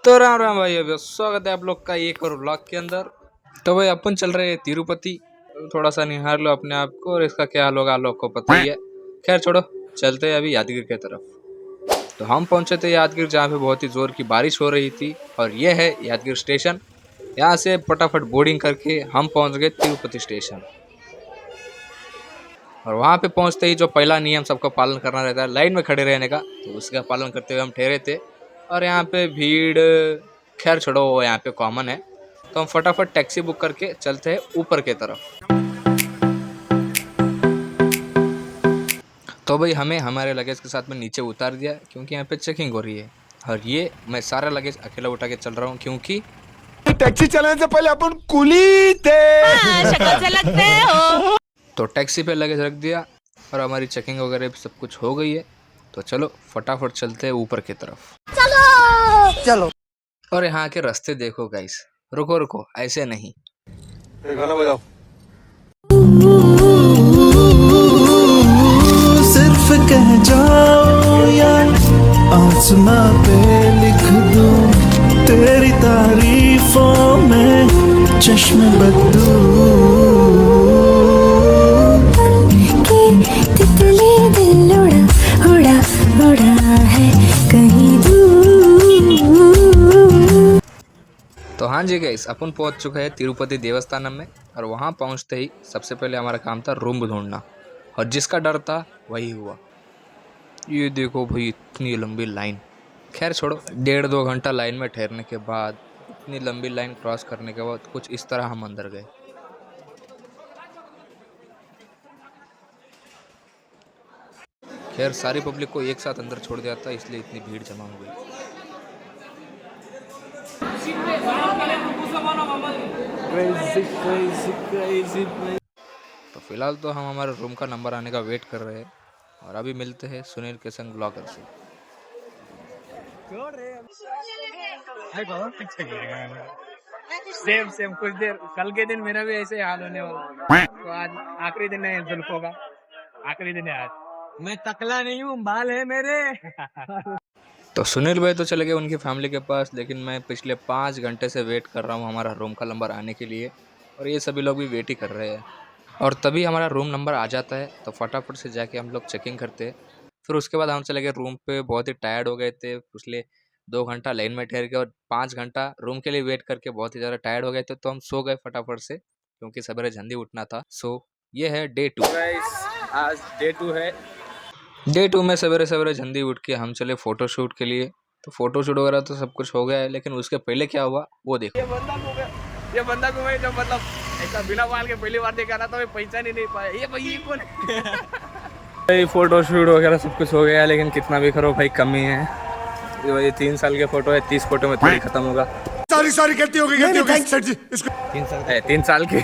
तो राम राम भाई, अभी स्वागत है आप लोग का एक और ब्लॉग के अंदर। तो भाई अपन चल रहे हैं तिरुपति। थोड़ा सा निहार लो अपने आप को और इसका क्या हाल होगा आप लोग को पता ही है। खैर छोड़ो, चलते हैं अभी यादगिर की तरफ। तो हम पहुंचे थे यादगिर, जहाँ पे बहुत ही जोर की बारिश हो रही थी। और ये है यादगिर स्टेशन। यहाँ से फटाफट बोर्डिंग करके हम पहुंच गए तिरुपति स्टेशन। और वहाँ पे पहुंचते ही जो पहला नियम सबको पालन करना रहता है लाइन में खड़े रहने का, तो उसका पालन करते हुए हम ठहरे थे। और यहाँ पे भीड़ खैर छोड़ो, वो यहाँ पे कॉमन है। तो हम फटाफट टैक्सी बुक करके चलते हैं ऊपर की तरफ। तो भाई हमें हमारे लगेज के साथ में नीचे उतार दिया, क्योंकि यहाँ पे चेकिंग हो रही है। और ये मैं सारा लगेज अकेला उठा के चल रहा हूँ, क्योंकि टैक्सी चलाने से पहले अपन कुली थे। शक्ल से लगते हो। तो टैक्सी पे लगेज रख दिया और हमारी चेकिंग वगैरह भी सब कुछ हो गई है। तो चलो फटाफट चलते हैं ऊपर की तरफ। चलो। और यहाँ के रास्ते देखो गाइस, रुको रुको, ऐसे नहीं। गाना बजाओ। सिर्फ कह जाओ या आसमां पे लिख दूं तेरी तारीफों में चश्मे बदलूं। तितली दिल उड़ा उड़ा उड़ा है कहीं दूर। तो हाँ जी गाइस, अपन पहुंच चुके हैं तिरुपति देवस्थानम में। और वहाँ पहुँचते ही सबसे पहले हमारा काम था रूम ढूंढना। और जिसका डर था वही हुआ। ये देखो भाई, इतनी लंबी लाइन। खैर छोड़ो, 1.5-2 घंटा लाइन में ठहरने के बाद, इतनी लंबी लाइन क्रॉस करने के बाद कुछ इस तरह हम अंदर गए। खैर सारी पब्लिक को एक साथ अंदर छोड़ दिया था, इसलिए इतनी भीड़ जमा हो गई। तो फिलहाल तो हम हमारे रूम का नंबर आने का वेट कर रहे हैं। और अभी मिलते हैं सुनील के संग ब्लॉगर से। सेम कुछ देर कल के दिन मेरा भी ऐसे हाल होने वाला। तो आज आखिरी दिन है जुल्फों का, आखिरी दिन है आज। मैं टकला नहीं हूँ, बाल है मेरे। तो सुनील भाई तो चले गए उनकी फैमिली के पास, लेकिन मैं पिछले 5 घंटे से वेट कर रहा हूँ हमारा रूम का नंबर आने के लिए। और ये सभी लोग भी वेट ही कर रहे हैं। और तभी हमारा रूम नंबर आ जाता है, तो फटाफट से जाके हम लोग चेकिंग करते हैं। फिर उसके बाद हम चले गए रूम पे। बहुत ही टायर्ड हो गए थे, पिछले 2 घंटा लाइन में ठहर के और 5 घंटा रूम के लिए वेट करके बहुत ही ज़्यादा टायर्ड हो गए थे। तो हम सो गए फटाफट से, क्योंकि सवेरे जल्दी उठना था। सो ये है डे 2। आज डे 2 है। डे 2 में सवेरे सवेरे जल्दी उठ के हम चले फ़ोटोशूट के लिए। तो फ़ोटोशूट वगैरह तो सब कुछ हो गया है, लेकिन उसके पहले क्या हुआ वो देखो। ये बंदा को मैं जब मतलब ऐसा बिना बाल के पहली बार देखा ना, तो मैं पहचान ही नहीं पाया ये भाई ये कौन है। भाई फोटोशूट वगैरह सब कुछ हो गया, लेकिन कितना भी करो भाई कमी है। ये भाई 3 साल के फोटो है, 30 फोटो में थोड़ी खत्म होगा। सारी गलती हो गई सर जी। इसको 3 साल की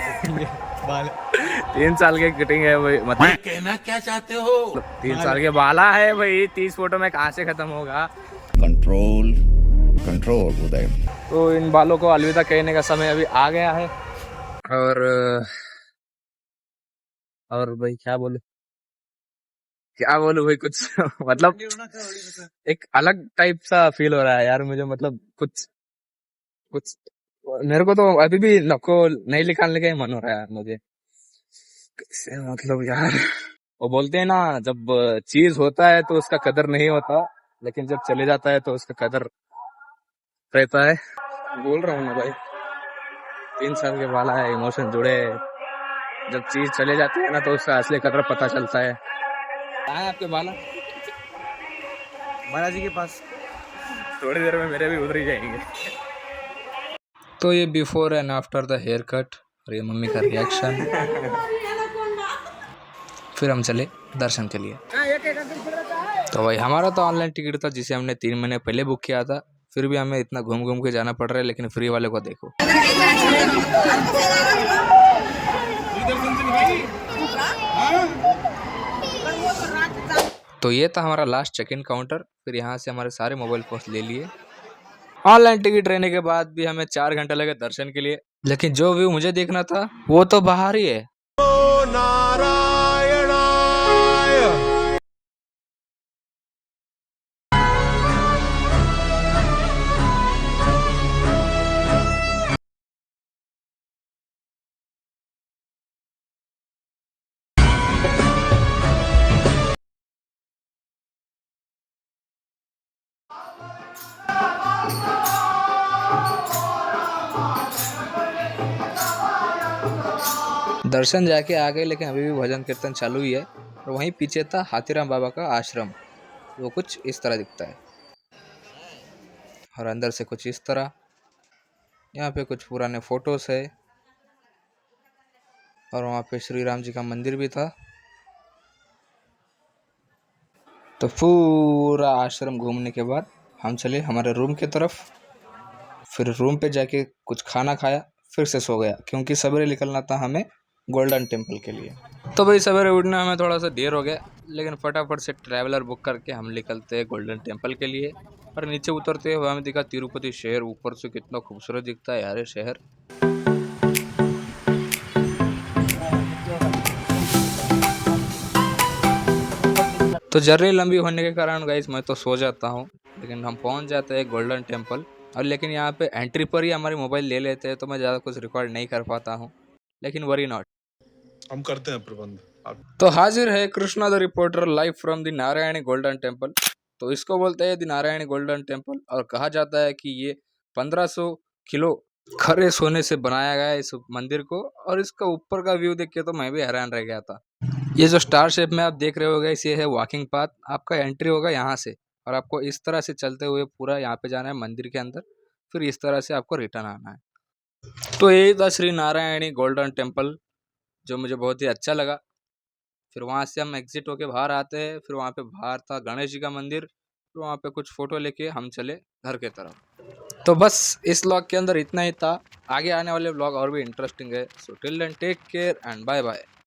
3 साल की कटिंग है भाई, मतलब कहना क्या चाहते हो? 3 साल के बाला है भाई। 30 फोटो में कहाँ से खत्म होगा। कंट्रोल उदय। तो इन बालों को अलविदा कहने का समय अभी आ गया है। और भाई क्या बोलूं भाई कुछ मतलब एक अलग टाइप सा फील हो रहा है यार मुझे। मतलब कुछ मेरे को तो अभी भी नको नहीं निकालने का ही मन हो रहा है यार मुझे। कैसे मतलब यार, वो बोलते हैं ना, जब चीज होता है तो उसका कदर नहीं होता, लेकिन जब चले जाता है तो उसका कदर रहता है। बोल रहा हूँ ना भाई, 3 साल के बाला है, इमोशन जुड़े। जब चीज चले जाती है ना, तो उसका असली कदर पता चलता है। आए आपके बाला बालाजी के पास, थोड़ी देर में मेरे भी उधर ही जाएंगे। तो ये before and after the hair cut और ये मम्मी का रिएक्शन। फिर हम चले दर्शन के लिए। तो भाई हमारा तो ऑनलाइन टिकट था, जिसे हमने 3 महीने पहले बुक किया था। फिर भी हमें इतना घूम घूम के जाना पड़ रहा है, लेकिन फ्री वाले को देखो। तो ये था हमारा लास्ट चेक इन काउंटर। फिर यहाँ से हमारे सारे मोबाइल फोन ले लिए। ऑनलाइन टिकट रहने के बाद भी हमें 4 घंटे लगे दर्शन के लिए, लेकिन जो व्यू मुझे देखना था वो तो बाहर ही है। दर्शन जाके आ गए, लेकिन अभी भी भजन कीर्तन चालू ही है। और वहीं पीछे था हाथीराम बाबा का आश्रम, वो कुछ इस तरह दिखता है। और अंदर से कुछ इस तरह। यहाँ पे कुछ पुराने फोटोज है और वहाँ पे श्री राम जी का मंदिर भी था। तो पूरा आश्रम घूमने के बाद हम चले हमारे रूम की तरफ। फिर रूम पे जाके कुछ खाना खाया, फिर से सो गया, क्योंकि सवेरे निकलना था हमें गोल्डन टेम्पल के लिए। तो भाई सवेरे उठने में हमें थोड़ा सा देर हो गया, लेकिन फटाफट से ट्रैवलर बुक करके हम निकलते हैं गोल्डन टेम्पल के लिए। और नीचे उतरते हुए हमें दिखा तिरुपति शहर। ऊपर से कितना खूबसूरत दिखता है यार ये शहर। तो जर्नी लंबी होने के कारण गाइस मैं तो सो जाता हूँ, लेकिन हम पहुँच जाते हैं गोल्डन टेम्पल। और लेकिन यहाँ पे एंट्री पर ही हमारी मोबाइल ले लेते हैं, तो मैं ज़्यादा कुछ रिकॉर्ड नहीं कर पाता हूँ, लेकिन वरी नॉट, हम करते हैं प्रबंध। तो हाजिर है Krishna the reporter live from the Narayani golden temple. तो इसको बोलते हैं द नारायणी गोल्डन टेम्पल, और कहा जाता है कि ये 1500 किलो खरे सोने से बनाया गया है इस मंदिर को। और इसका ऊपर का व्यू देख के तो मैं भी हैरान रह गया था। ये जो स्टार शेप में आप देख रहे होगे, ये है वॉकिंग पाथ। आपका एंट्री होगा यहाँ से, और आपको इस तरह से चलते हुए पूरा यहाँ पे जाना है मंदिर के अंदर, फिर इस तरह से आपको रिटर्न आना है। तो यही था श्री नारायणी गोल्डन टेम्पल, जो मुझे बहुत ही अच्छा लगा। फिर वहाँ से हम एग्जिट होके बाहर आते हैं। फिर वहाँ पे बाहर था गणेश जी का मंदिर। फिर वहाँ पे कुछ फ़ोटो लेके हम चले घर के तरफ। तो बस इस व्लॉग के अंदर इतना ही था। आगे आने वाले व्लॉग और भी इंटरेस्टिंग है। So till then take care and bye bye.